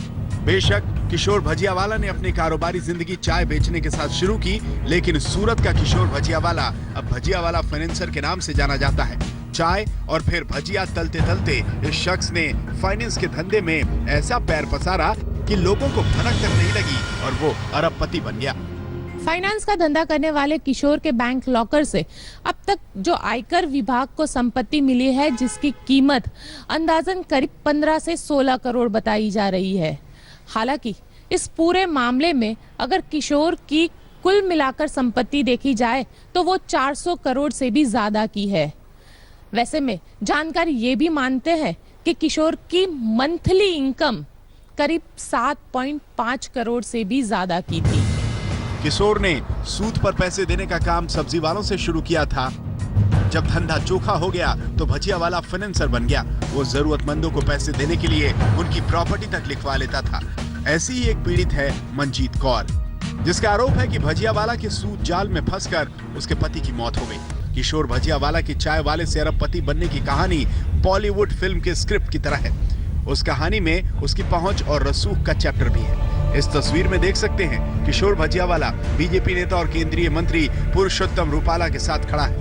बेशक किशोर भजियावाला ने अपनी कारोबारी जिंदगी चाय बेचने के साथ शुरू की, लेकिन सूरत का किशोर भजियावाला अब भजियावाला फाइनेंसर के नाम से जाना जाता है। चाय और फिर भजिया तलते तलते इस शख्स ने फाइनेंस के धंधे में ऐसा पैर पसारा कि लोगों को भनक तक नहीं लगी और वो अरबपति बन गया। फाइनेंस का धंधा करने वाले किशोर के बैंक लॉकर से अब तक जो आयकर विभाग को संपत्ति मिली है, जिसकी कीमत अंदाजन करीब 15 से 16 करोड़ बताई जा रही है। हालांकि इस पूरे मामले में अगर किशोर की कुल मिलाकर संपत्ति देखी जाए तो वो 400 करोड़ से भी ज्यादा की है। वैसे में जानकार ये भी मानते हैं कि किशोर की मंथली इनकम करीब 7.5 करोड़ से भी ज्यादा की थी। किशोर ने सूद पर पैसे देने का काम सब्जी वालों से शुरू किया था। जब धंधा चोखा हो गया तो भजियावाला फाइनेंसर बन गया। वो जरूरतमंदों को पैसे देने के लिए उनकी प्रॉपर्टी तक लिखवा लेता था। ऐसी ही एक पीड़ित है मंजीत कौर, जिसका आरोप है कि भजियावाला के सूद जाल में फंसकर उसके पति की मौत हो गई। किशोर भजियावाला की चाय वाले से अरबपति बनने की कहानी बॉलीवुड फिल्म के स्क्रिप्ट की तरह है। उस कहानी में उसकी पहुंच और रसूख का चैप्टर भी है। इस तस्वीर में देख सकते हैं किशोर भजियावाला बीजेपी नेता और केंद्रीय मंत्री पुरुषोत्तम रूपाला के साथ खड़ा है।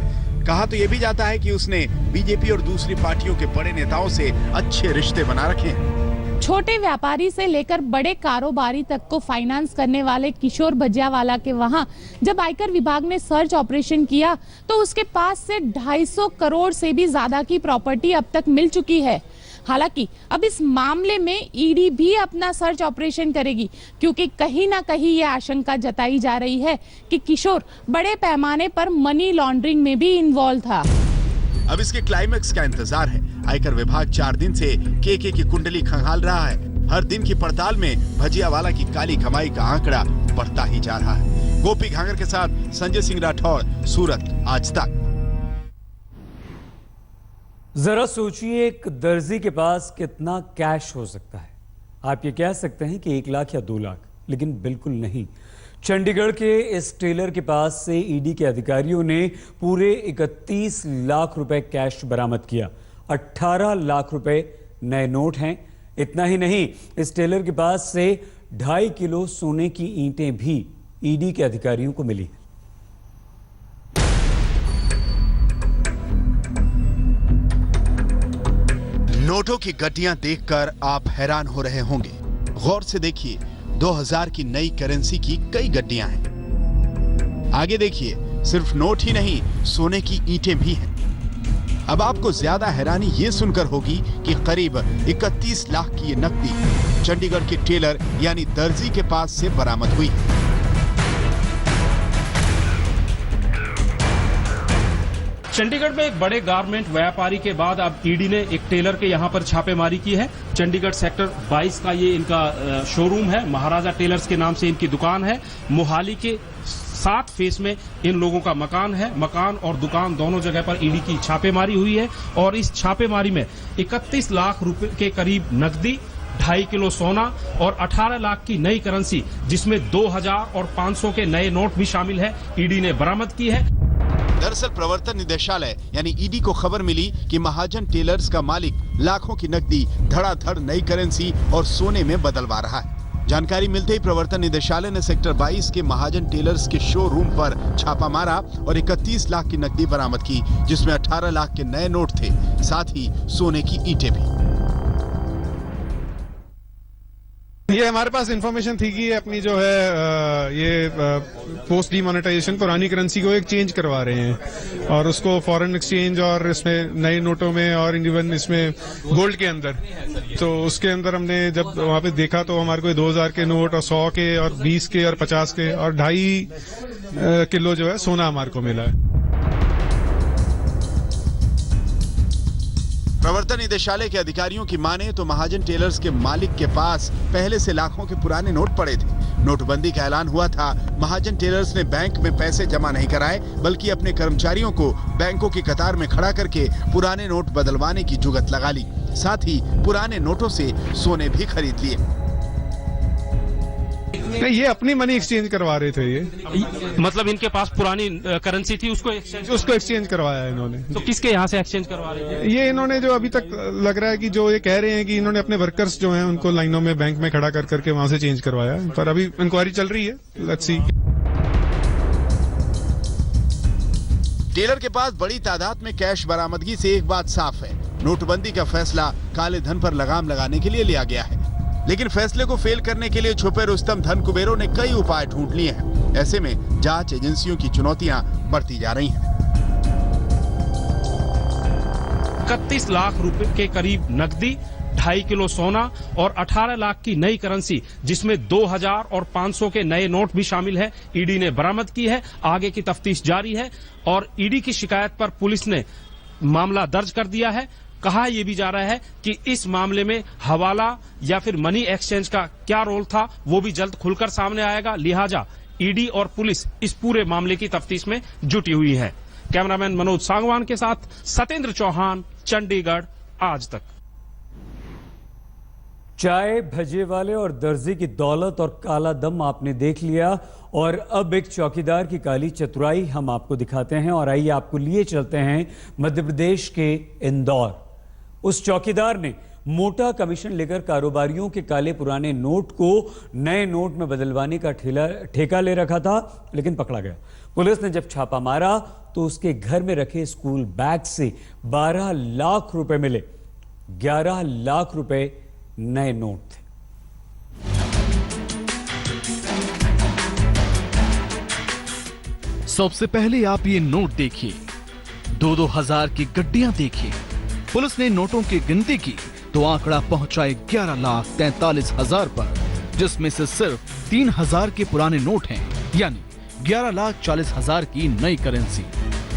कहा तो ये भी जाता है कि उसने बीजेपी और दूसरी पार्टियों के बड़े नेताओं से अच्छे रिश्ते बना रखे हैं। छोटे व्यापारी से लेकर बड़े कारोबारी तक को फाइनेंस करने वाले किशोर भजियावाला के वहां जब आयकर विभाग ने सर्च ऑपरेशन किया तो उसके पास से 250 करोड़ से भी ज्यादा की प्रॉपर्टी अब तक मिल चुकी है। हालांकि अब इस मामले में ईडी भी अपना सर्च ऑपरेशन करेगी, क्योंकि कहीं ना कहीं ये आशंका जताई जा रही है कि किशोर बड़े पैमाने पर मनी लॉन्ड्रिंग में भी इन्वॉल्व था। अब इसके क्लाइमेक्स का इंतजार है। आयकर विभाग 4 दिन से केके की कुंडली खंगाल रहा है। हर दिन की पड़ताल में भजियावाला की काली कमाई का आंकड़ा बढ़ता ही जा रहा है। गोपी घांगर के साथ संजय सिंह राठौर, सूरत, आज तक। जरा सोचिए, एक दर्जी के पास कितना कैश हो सकता है। आप ये कह सकते हैं कि 1 लाख या 2 लाख, लेकिन बिल्कुल नहीं। चंडीगढ़ के इस टेलर के पास से ईडी के अधिकारियों ने पूरे 31 लाख रुपए कैश बरामद किया। 18 लाख रुपए नए नोट हैं। इतना ही नहीं, इस टेलर के पास से 2.5 किलो सोने की ईंटें भी ईडी के अधिकारियों को मिली। नोटों की गड्डियां देखकर आप हैरान हो रहे होंगे। गौर से देखिए, 2000 की नई करेंसी की कई गड्डियां हैं। आगे देखिए, सिर्फ नोट ही नहीं, सोने की ईंटें भी हैं। अब आपको ज्यादा हैरानी ये सुनकर होगी कि करीब 31 लाख की ये नकदी चंडीगढ़ के टेलर यानी दर्जी के पास से बरामद हुई। चंडीगढ़ में एक बड़े गारमेंट व्यापारी के बाद अब ईडी ने एक टेलर के यहां पर छापेमारी की है। चंडीगढ़ सेक्टर 22 का ये इनका शोरूम है। महाराजा टेलर्स के नाम से इनकी दुकान है। मोहाली के 7 फेस में इन लोगों का मकान है। मकान और दुकान दोनों जगह पर ईडी की छापेमारी हुई है और इस छापेमारी में 31 लाख रुपए के करीब नकदी, 2.5 किलो सोना और 18 लाख की नई करेंसी, जिसमें 2000 और 500 के नए नोट भी शामिल है, ईडी ने बरामद की है। दरअसल प्रवर्तन निदेशालय यानी ईडी को खबर मिली कि महाजन टेलर्स का मालिक लाखों की नकदी धड़ाधड़ नई करेंसी और सोने में बदलवा रहा है। जानकारी मिलते ही प्रवर्तन निदेशालय ने सेक्टर 22 के महाजन टेलर्स के शोरूम पर छापा मारा और 31 लाख की नकदी बरामद की, जिसमें 18 लाख के नए नोट थे, साथ ही सोने की ईंटें भी। ये हमारे पास इंफॉर्मेशन थी कि अपनी जो है ये पोस्ट डीमोनेटाइजेशन पुरानी करेंसी को एक्सचेंज करवा रहे हैं और उसको फॉरेन एक्सचेंज और इसमें नए नोटों में और इवन इसमें गोल्ड के अंदर। तो उसके अंदर हमने जब वहां पे देखा तो हमारे को 2000 के नोट और 100 के और 20 के और 50 के और 2.5 किलो जो है सोना हमारे को मिला है। प्रवर्तन निदेशालय के अधिकारियों की माने तो महाजन टेलर्स के मालिक के पास पहले से लाखों के पुराने नोट पड़े थे। नोटबंदी का ऐलान हुआ था। महाजन टेलर्स ने बैंक में पैसे जमा नहीं कराए, बल्कि अपने कर्मचारियों को बैंकों की कतार में खड़ा करके पुराने नोट बदलवाने की जुगत लगा ली। साथ ही पुराने नोटों से सोने भी खरीद लिए। नहीं, ये अपनी मनी एक्सचेंज करवा रहे थे। ये मतलब इनके पास पुरानी करेंसी थी, उसको एक्सचेंज करवाया है इन्होंने। तो किसके यहाँ से एक्सचेंज करवा रहे हैं? ये इन्होंने जो अभी तक लग रहा है कि जो ये कह रहे हैं कि इन्होंने अपने वर्कर्स जो हैं उनको लाइनों में बैंक में खड़ा कर करके वहां से चेंज करवाया, पर अभी इंक्वायरी चल रही है। Let's see. टेलर के पास बड़ी तादाद में कैश बरामदगी से एक बात साफ है, नोटबंदी का फैसला काले धन पर लगाम लगाने के लिए लिया गया है। लेकिन फैसले को फेल करने के लिए छुपे रुस्तम धन कुबेरों ने कई उपाय ढूंढ लिए हैं। ऐसे में जांच एजेंसियों की चुनौतियां बढ़ती जा रही हैं। 31 लाख रुपए के करीब नकदी, 2.5 किलो सोना और 18 लाख की नई करेंसी, जिसमें 2000 और 500 के नए नोट भी शामिल है, ईडी ने बरामद की है। आगे की तफ्तीश जारी है और ईडी की शिकायत पर पुलिस ने मामला दर्ज कर दिया है। कहा यह भी जा रहा है कि इस मामले में हवाला या फिर मनी एक्सचेंज का क्या रोल था, वो भी जल्द खुलकर सामने आएगा। लिहाजा ईडी और पुलिस इस पूरे मामले की तफ्तीश में जुटी हुई है। कैमरामैन मनोज सांगवान के साथ सत्येंद्र चौहान, चंडीगढ़ आज तक। चाय भजे वाले और दर्जी की दौलत और काला दम आपने देख लिया, और अब एक चौकीदार की काली चतुराई हम आपको दिखाते हैं। और आइए आपको लिए चलते हैं मध्य प्रदेश के इंदौर। उस चौकीदार ने मोटा कमीशन लेकर कारोबारियों के काले पुराने नोट को नए नोट में बदलवाने का ठेका ले रखा था, लेकिन पकड़ा गया। पुलिस ने जब छापा मारा तो उसके घर में रखे स्कूल बैग से 12 लाख रुपए मिले। 11 लाख रुपए नए नोट थे। सबसे पहले आप ये नोट देखिए, 2-2 हजार की गड्डियां देखिए। पुलिस ने नोटों की गिनती की तो आंकड़ा पहुंचा 11,43,000 पर, जिसमें से सिर्फ 3,000 के पुराने नोट हैं, यानी 11,40,000 की नई करेंसी।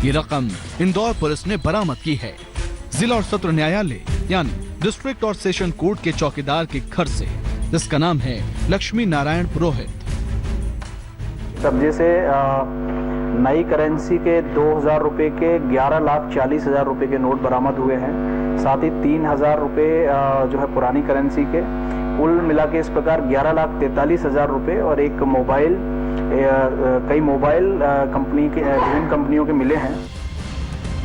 ये रकम इंदौर पुलिस ने बरामद की है। जिला और सत्र न्यायालय यानी डिस्ट्रिक्ट और सेशन कोर्ट के चौकीदार के घर से, जिसका नाम है लक्ष्मी नारायण पुरोहित। कब्जे से नई करेंसी के 2,000 रुपए के 11,40,000 रुपए के नोट बरामद हुए हैं। साथ ही 3,000 रुपए जो है पुरानी करेंसी के, कुल मिला के इस प्रकार 11,43,000 रुपए और एक मोबाइल, कई मोबाइल कंपनी के, विभिन्न कंपनियों के मिले हैं।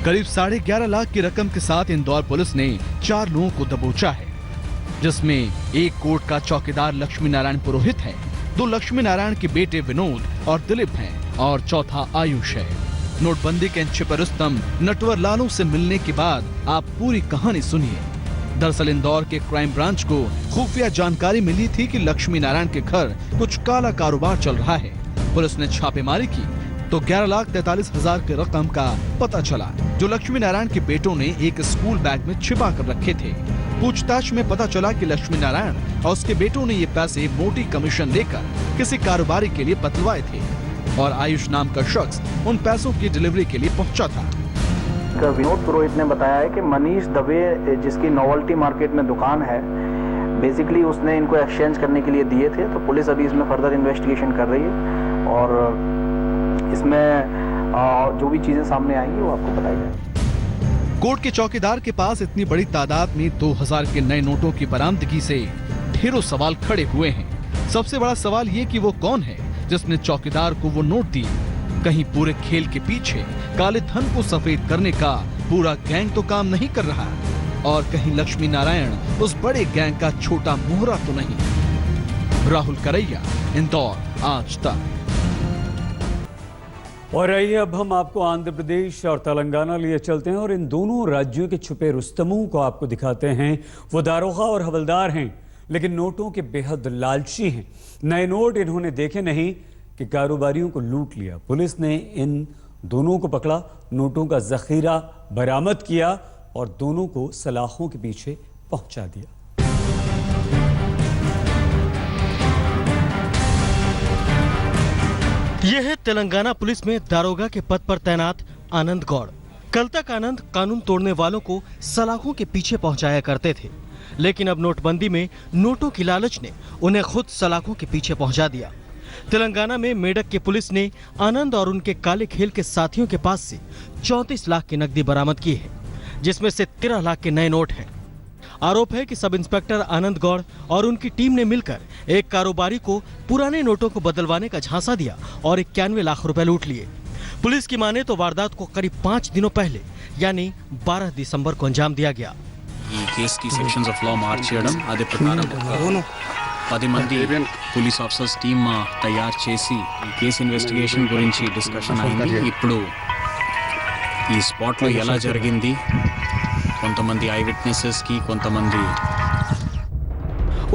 करीब 11.5 लाख की रकम के साथ इंदौर पुलिस ने 4 लोगों को दबोचा है, जिसमें एक कोर्ट का चौकीदार लक्ष्मी नारायण पुरोहित है, 2 लक्ष्मी नारायण के बेटे विनोद और दिलीप हैं और चौथा आयुष है। नोटबंदी के छिपे रुस्तम नटवर लालों से मिलने के बाद आप पूरी कहानी सुनिए। दरअसल इंदौर के क्राइम ब्रांच को खुफिया जानकारी मिली थी कि लक्ष्मी नारायण के घर कुछ काला कारोबार चल रहा है। पुलिस ने छापेमारी की तो 11,43,000 की रकम का पता चला, जो लक्ष्मी नारायण के बेटों ने एक स्कूल बैग में छिपा कर रखे थे। पूछताछ में पता चला कि लक्ष्मी नारायण और उसके बेटों ने ये पैसे मोटी कमीशन लेकर किसी कारोबारी के लिए बदलवाए थे और आयुष नाम का शख्स उन पैसों की डिलीवरी के लिए पहुंचा था। विनोद पुरोहित ने बताया है कि मनीष दवे, जिसकी नोवेल्टी मार्केट में दुकान है, बेसिकली उसने इनको एक्सचेंज करने के लिए दिए थे। तो पुलिस अभी इसमें फर्दर इन्वेस्टिगेशन कर रही है और इसमें जो भी चीजें सामने आएंगी वो आपको बताई जाएगी। कोर्ट के चौकीदार के पास इतनी बड़ी तादाद में 2000 के नए नोटों की बरामदगी से ढेरों सवाल खड़े हुए हैं। सबसे बड़ा सवाल ये कि वो कौन है जिसने चौकीदार को वो नोट दिए। कहीं पूरे खेल के पीछे काले धन को सफेद करने का पूरा गैंग तो काम नहीं कर रहा, और कहीं लक्ष्मी नारायण उस बड़े गैंग का छोटा मोहरा तो नहीं। राहुल करैया, इंदौर, आज तक। और आइए अब हम आपको आंध्र प्रदेश और तेलंगाना लिए चलते हैं और इन दोनों राज्यों के छुपे रुस्तमों को आपको दिखाते हैं। वो दारोगा और हवलदार हैं, लेकिन नोटों के बेहद लालची हैं। नए नोट इन्होंने देखे नहीं कि कारोबारियों को लूट लिया। पुलिस ने इन दोनों को पकड़ा, नोटों का जखीरा बरामद किया और दोनों को सलाखों के पीछे पहुंचा दिया। यह है तेलंगाना पुलिस में दारोगा के पद पर तैनात आनंद गौड़। कल तक आनंद कानून तोड़ने वालों को सलाखों के पीछे पहुंचाया करते थे, लेकिन अब नोटबंदी में नोटों की लालच ने उन्हें खुद सलाखों के पीछे पहुंचा दिया। तेलंगाना में मेडक की पुलिस ने आनंद और उनके काले खेल के साथियों के पास से 34 लाख की नकदी बरामद की है, जिसमें से 13 लाख के नए नोट हैं। आरोप है कि सब इंस्पेक्टर आनंद गौड़ और उनकी टीम ने मिलकर एक कारोबारी को पुराने नोटों को बदलवाने का झांसा दिया और 91 लाख रुपए लूट लिए। पुलिस की माने तो वारदात को करीब 5 दिनों पहले यानी 12 दिसंबर को अंजाम दिया गया। ఈ కేసుకి సెక్షన్స్ ఆఫ్ లా మార్చేయడం అదే ప్రకారం 10 మంది పోలీస్ ఆఫీసర్స్ టీమ్ తయారు చేసి ఈ కేసు ఇన్వెస్టిగేషన్ గురించి డిస్కషన్ అయింది। ఇప్పుడు ఈ స్పాట్ లో ఎలా జరిగింది, కొంతమంది ఐ విట్నెసెస్ की కొంతమంది।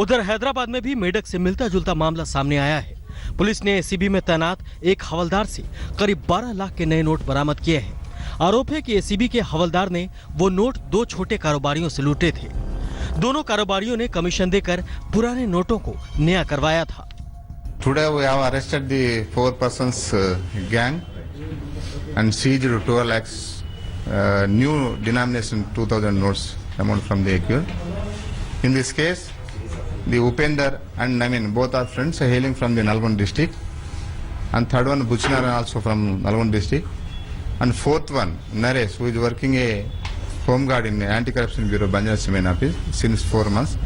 उधर हैदराबाद में भी मेडक से मिलता जुलता मामला सामने आया है। पुलिस ने एसीबी में तैनात एक हवलदार से करीब 12 लाख के नए नोट बरामद किए हैं। आरोप है कि एसीबी के हवलदार ने वो नोट 2 छोटे कारोबारियों से लूटे थे। दोनों कारोबारियों ने कमीशन देकर पुराने नोटों को नया करवाया था। Today we have arrested the 4 persons gang and seized 12 lakhs new denomination 2000 notes amount from the accused. In this case, the Upender and Namin both are friends hailing from the Nalgonda district, and third one Buchnaran also from Nalgonda district, and fourth one Naresh, who is working a home guard in the Anti-Corruption Bureau Banjara Cement office since 4 months.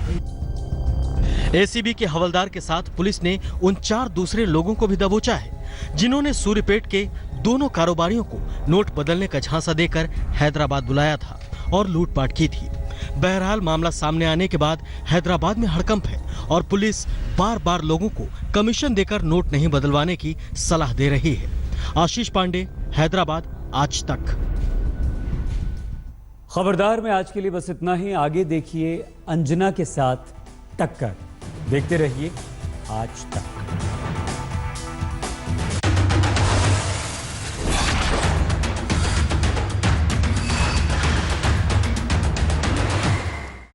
ACB के हवलदार के साथ पुलिस ने उन 4 दूसरे लोगों को भी दबोचा है, जिन्होंने सूर्यपेट के दोनों कारोबारियों को नोट बदलने का झांसा देकर हैदराबाद बुलाया था और लूटपाट की थी। बहरहाल मामला सामने आने के बाद हैदराबाद में हड़कंप है और पुलिस बार बार लोगों को कमीशन देकर नोट नहीं बदलवाने की सलाह दे रही है। आशीष पांडे, हैदराबाद, आज तक। खबरदार में आज के लिए बस इतना ही। आगे देखिए अंजना के साथ टक्कर। देखते रहिए आज तक।